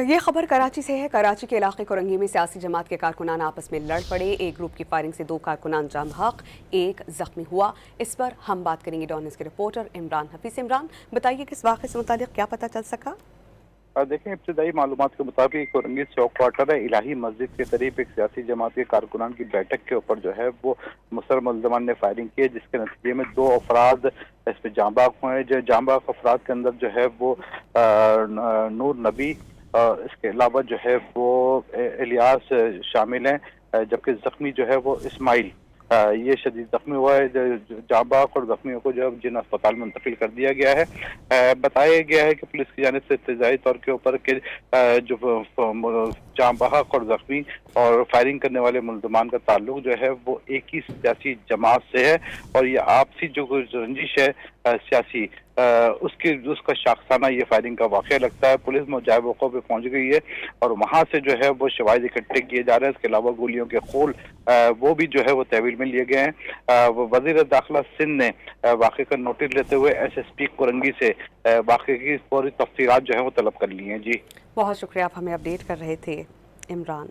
ये खबर कराची से है। कराची के इलाके कोरंगी में सियासी जमात के कारकुनान आपस में लड़ पड़े। एक ग्रुप की फायरिंग से 2 कारकुनान जाम हक, एक जख्मी हुआ। इस पर हम बात करेंगे डॉन न्यूज़ के रिपोर्टर इमरान हफीज। इमरान, बताइए किस वाक़े से मुतालिक क्या पता चल सका? देखें, इब्तदाई मालूमात के मुताबिक कोरंगी चौक क्वार्टर है इलाही मस्जिद के करीब एक सियासी जमात के कारकुनान की बैठक के ऊपर जो है वो मुसलमान मुल्ज़मान ने फायरिंग की है, जिसके नतीजे में 2 अफराद इस पे जांबाग हुए हैं। जो जांबाग अफराद के अंदर जो है वो नूर नबी, इसके अलावा जो है वो इलियास शामिल हैं, जबकि जख्मी जो है वो इस्माइल ये शदीद जख्मी हुआ है। जांबाग और जख्मियों को जो जिन अस्पताल में मुंतकिल कर दिया गया है। बताया गया है कि पुलिस की जानिब से इब्तिदाई तौर के ऊपर के जो जांबाग और जख्मी और फायरिंग करने वाले मुल्ज़मान का ताल्लुक जो है वो एक ही सियासी जमात से है, और ये आपसी जो रंजिश है सियासी उसका शाखसाना ये फायरिंग का वाक़या लगता है। पुलिस मौके पे पहुंच गई है और वहां से जो है वो शवाहिद इकट्ठे किए जा रहे हैं। इसके अलावा गोलियों के खोल वो भी जो है वो तहवील में लिए गए हैं। वज़ीर दाखिला सिंध ने वाक़े का नोटिस लेते हुए SSP कोरंगी से वाक़े की पूरी तफसीलात जो है वो तलब कर ली हैं। जी, बहुत शुक्रिया, आप हमें अपडेट कर रहे थे इमरान।